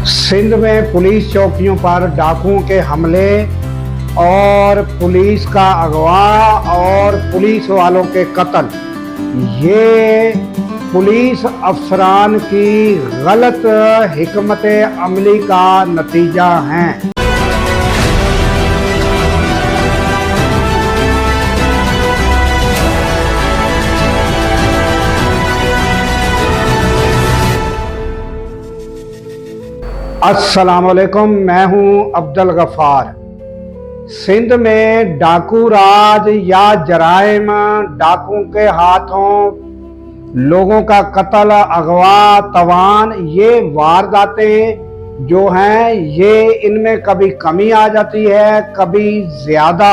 सिंध में पुलिस चौकियों पर डाकुओं के हमले और पुलिस का अगवा और पुलिस वालों के कत्ल, ये पुलिस अफसरान की गलत हिकमत अमली का नतीजा हैं। अस्सलाम वालेकुम, मैं हूं अब्दुल गफ्फार। सिंध में डाकू राज या जराइम, डाकुओं के हाथों लोगों का कत्ल, अगवा, तवान, ये वारदातें जो हैं ये इनमें कभी कमी आ जाती है, कभी ज्यादा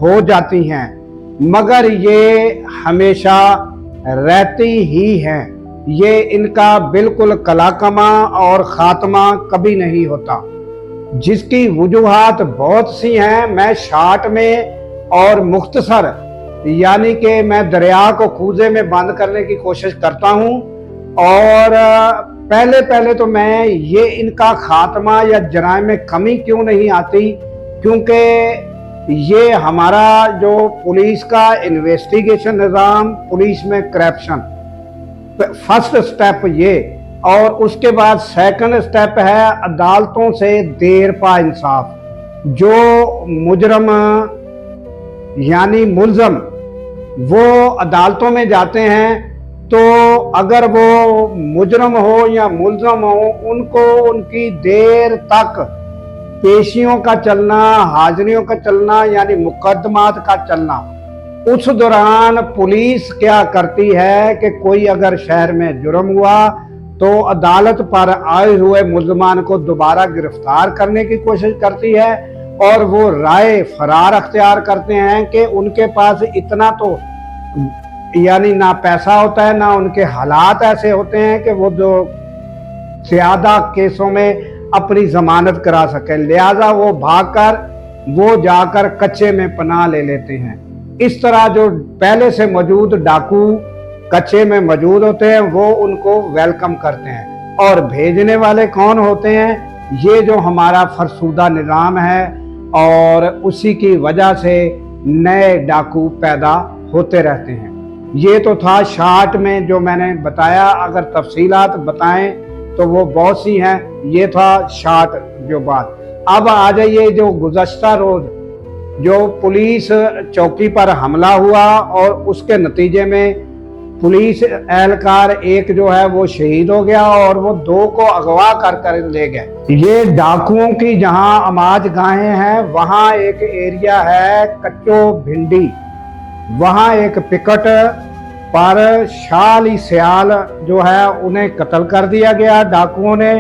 हो जाती हैं, मगर ये हमेशा रहती ही हैं। ये इनका बिल्कुल कलाकमा और खात्मा कभी नहीं होता, जिसकी वजूहात बहुत सी हैं। मैं शार्ट में और मुख्तसर यानी कि मैं दरिया को कूजे में बंद करने की कोशिश करता हूं। और पहले तो मैं ये इनका खात्मा या जराइम में कमी क्यों नहीं आती, क्योंकि ये हमारा जो पुलिस का इन्वेस्टिगेशन निज़ाम, पुलिस में करप्शन, फर्स्ट स्टेप ये, और उसके बाद सेकंड स्टेप है अदालतों से देर पा इंसाफ। जो मुजरम यानी मुलजम वो अदालतों में जाते हैं, तो अगर वो मुजरम हो या मुलजम हो, उनको उनकी देर तक पेशियों का चलना, हाजिरियों का चलना यानी मुकदमात का चलना, उस दौरान पुलिस क्या करती है कि कोई अगर शहर में जुर्म हुआ तो अदालत पर आए हुए मुल्ज़मान को दोबारा गिरफ्तार करने की कोशिश करती है, और वो राय फरार अख्तियार करते हैं कि उनके पास इतना तो यानी ना पैसा होता है, ना उनके हालात ऐसे होते हैं कि वो जो ज्यादा केसों में अपनी जमानत करा सके, लिहाजा वो भागकर वो जाकर कच्चे में पनाह ले लेते हैं। इस तरह जो पहले से मौजूद डाकू कच्चे में मौजूद होते हैं वो उनको वेलकम करते हैं, और भेजने वाले कौन होते हैं? ये जो हमारा फरसूदा निज़ाम है, और उसी की वजह से नए डाकू पैदा होते रहते हैं। ये तो था शार्ट में जो मैंने बताया, अगर तफसीलात बताएं तो वो बहुत सी हैं। ये था शार्ट जो बात। अब आ जाइए जो गुज़श्ता रोज जो पुलिस चौकी पर हमला हुआ और उसके नतीजे में पुलिस एहलकार एक जो है वो शहीद हो गया और वो दो को अगवा कर ले गए। ये डाकुओं की जहां अमाज गाहें हैं, वहां एक एरिया है कच्चो भिंडी, वहां एक पिकट पर शाली सियाल जो है उन्हें कत्ल कर दिया गया डाकुओं ने।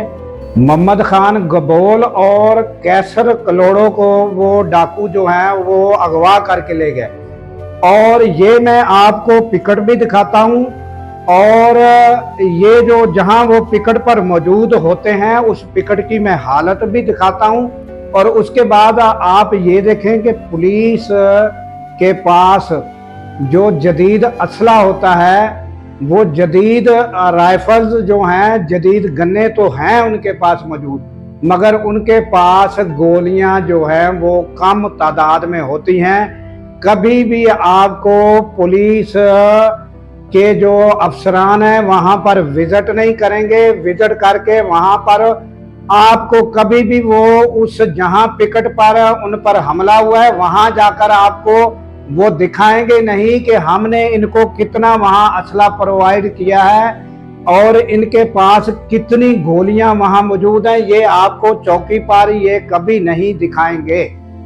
मोहम्मद खान गबोल और कैसर कलोड़ो को वो डाकू जो हैं वो अगवा करके ले गए, और ये मैं आपको पिकट भी दिखाता हूँ, और ये जो जहाँ वो पिकट पर मौजूद होते हैं उस पिकट की मैं हालत भी दिखाता हूँ। और उसके बाद आप ये देखें कि पुलिस के पास जो जदीद असला होता है, वो जदीद राइफल्स जो हैं, जदीद गन्ने तो हैं उनके पास मौजूद, मगर उनके पास गोलियां जो हैं वो कम तादाद में होती हैं। कभी भी आपको पुलिस के जो अफसरान हैं वहां पर विजिट नहीं करेंगे। विजिट करके वहां पर आपको कभी भी वो उस जहां पिकट पर उन पर हमला हुआ है वहां जाकर आपको वो दिखाएंगे नहीं कि हमने इनको कितना वहां असला प्रोवाइड किया है और इनके पास कितनी गोलियां वहां मौजूद हैं। ये आपको चौकी पर ये कभी नहीं दिखाएंगे,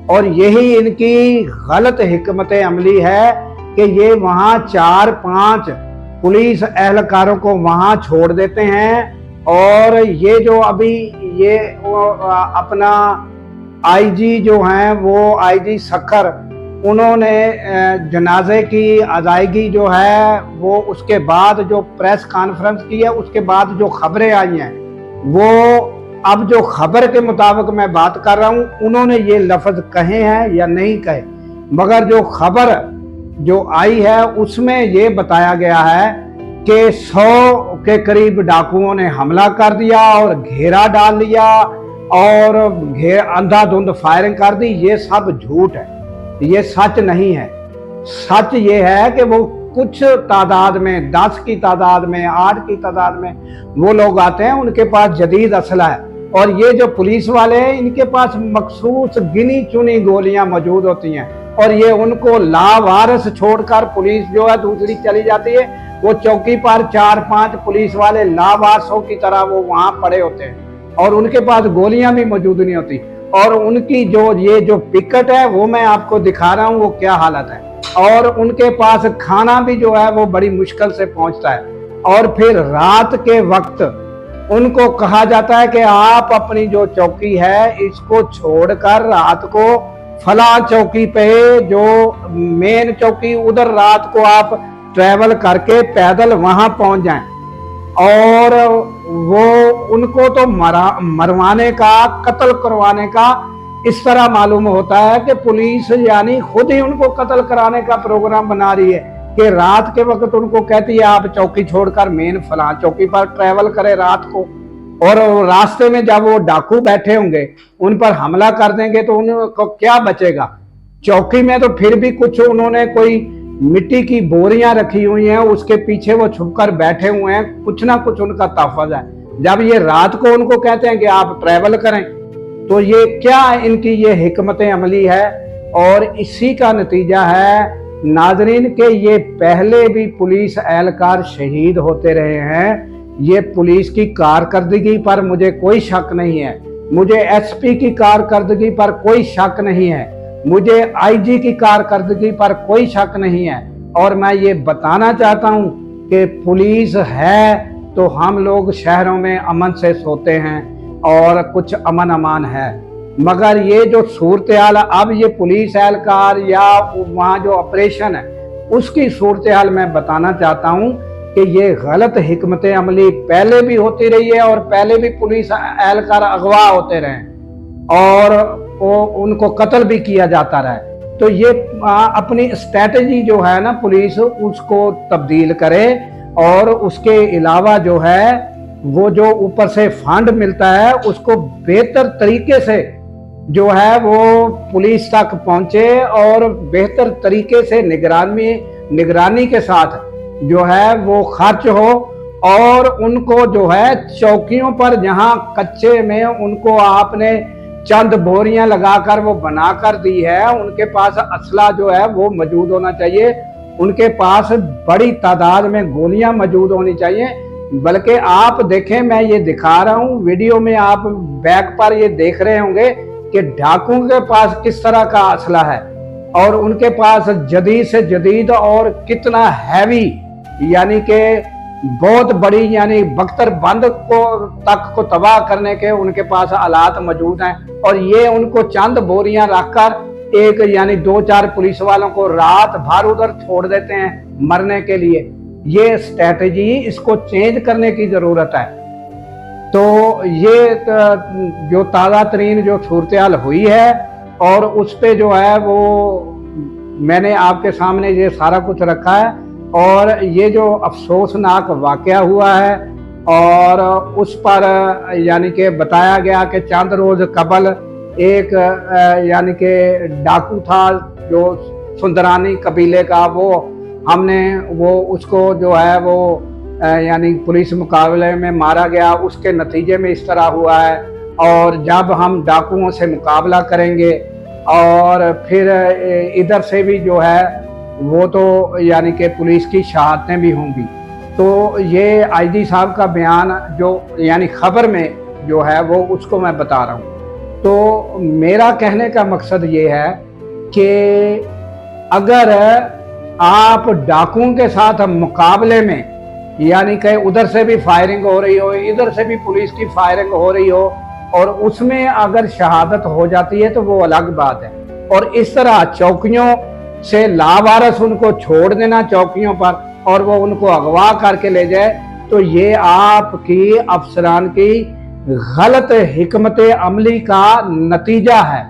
और यही इनकी गलत हिकमत अमली है कि ये वहां 4-5 पुलिस एहलकारों को वहां छोड़ देते हैं। और ये जो अभी ये अपना आईजी जो हैं वो आईजी सखर, उन्होंने जनाजे की अदायगी जो है वो उसके बाद जो प्रेस कॉन्फ्रेंस की है, उसके बाद जो खबरें आई हैं वो अब जो खबर के मुताबिक मैं बात कर रहा हूँ, उन्होंने ये लफ्ज कहे हैं या नहीं कहे, मगर जो खबर जो आई है उसमें ये बताया गया है कि 100 के करीब डाकुओं ने हमला कर दिया और घेरा डाल लिया और अंधाधुंध फायरिंग कर दी। ये सब झूठ है, ये सच नहीं है। सच ये है कि वो कुछ तादाद में, 10 की तादाद में, 8 की तादाद में वो लोग आते हैं, उनके पास जदीद असला है। और ये जो पुलिस वाले हैं, इनके पास मखसूस गिनी चुनी गोलियां मौजूद होती हैं और ये उनको लावारिस छोड़कर पुलिस जो है दूसरी चली जाती है। वो चौकी पर 4-5 पुलिस वाले लावारिसों की तरह वो वहां पड़े होते हैं और उनके पास गोलियां भी मौजूद नहीं होती। और उनकी ये जो पिकट है वो मैं आपको दिखा रहा हूँ वो क्या हालत है। और उनके पास खाना भी जो है वो बड़ी मुश्किल से पहुंचता है। और फिर रात के वक्त उनको कहा जाता है कि आप अपनी जो चौकी है इसको छोड़कर रात को फला चौकी पे, जो मेन चौकी, उधर रात को आप ट्रैवल करके पैदल वहां पहुंच जाएं। और वो उनको तो मरवाने का, कत्ल करवाने का इस तरह मालूम होता है कि पुलिस यानी खुद ही उनको कत्ल कराने का प्रोग्राम बना रही है कि रात के वक्त उनको कहती है आप चौकी छोड़कर मेन फलां चौकी पर ट्रैवल करें रात को। और रास्ते में जब वो डाकू बैठे होंगे उन पर हमला कर देंगे तो उनको क्या बचेगा। चौकी में तो फिर भी कुछ उन्होंने कोई मिट्टी की बोरियां रखी हुई हैं, उसके पीछे वो छुपकर बैठे हुए हैं, कुछ ना कुछ उनका तहफ़्फ़ुज़ है। जब ये रात को उनको कहते हैं कि आप ट्रैवल करें, तो ये क्या इनकी ये हिकमत अमली है। और इसी का नतीजा है नाजरीन के ये पहले भी पुलिस एहलकार शहीद होते रहे हैं। ये पुलिस की कारकर्दगी पर मुझे कोई शक नहीं है, मुझे एसपी की कारकर्दगी पर कोई शक नहीं है, मुझे आईजी की कारकर्दगी पर कोई शक नहीं है। और मैं ये बताना चाहता हूँ कि पुलिस है तो हम लोग शहरों में अमन से सोते हैं और कुछ अमन अमान है। मगर ये जो सूरत हाल अब ये पुलिस एहलकार या वहाँ जो ऑपरेशन है उसकी सूरत हाल मैं बताना चाहता हूँ कि ये गलत हिकमत अमली पहले भी होती रही है और पहले भी पुलिस एहलकार अगवा होते रहे और वो उनको कत्ल भी किया जाता रहा। तो ये अपनी स्ट्रेटजी जो है ना पुलिस उसको तब्दील करे और उसके अलावा जो है वो जो ऊपर से फंड मिलता है उसको बेहतर तरीके से जो है वो पुलिस तक पहुंचे और बेहतर तरीके से निगरानी के साथ जो है वो खर्च हो। और उनको जो है चौकियों पर जहां कच्चे में उनको आपने चंद बोरियां लगाकर वो बनाकर दी है, उनके पास असला जो है वो मौजूद होना चाहिए, उनके पास बड़ी तादाद में गोलियां मौजूद होनी चाहिए। बल्कि आप देखें, मैं ये दिखा रहा हूँ वीडियो में, आप बैक पर ये देख रहे होंगे कि डाकुओं के पास किस तरह का असला है और उनके पास जदीद से जदीद और कितना हैवी यानी कि बहुत बड़ी यानी बख्तर बंद को तबाह करने के उनके पास आलात मौजूद हैं। और ये उनको चंद बोरियां रखकर एक यानी 2-4 पुलिस वालों को रात भर उधर छोड़ देते हैं मरने के लिए। ये स्ट्रेटजी इसको चेंज करने की जरूरत है। तो ये जो ताज़ा तरीन जो सूरत हाल हुई है और उस पे जो है वो मैंने आपके सामने ये सारा कुछ रखा है। और ये जो अफसोसनाक वाकया हुआ है और उस पर यानी कि बताया गया कि चंद रोज कबल एक यानी कि डाकू था जो सुंदरानी कबीले का, वो उसको जो है वो यानी पुलिस मुकाबले में मारा गया। उसके नतीजे में इस तरह हुआ है। और जब हम डाकुओं से मुकाबला करेंगे और फिर इधर से भी जो है वो तो यानी कि पुलिस की शहादतें भी होंगी। तो ये आईजी साहब का बयान जो यानी खबर में जो है वो उसको मैं बता रहा हूँ। तो मेरा कहने का मकसद ये है कि अगर आप डाकुओं के साथ मुकाबले में यानी कि उधर से भी फायरिंग हो रही हो, इधर से भी पुलिस की फायरिंग हो रही हो और उसमें अगर शहादत हो जाती है तो वो अलग बात है। और इस तरह चौकियों से लावारिस उनको छोड़ देना चौकियों पर और वो उनको अगवा करके ले जाए, तो ये आपकी अफसरान की गलत हिकमत अमली का नतीजा है।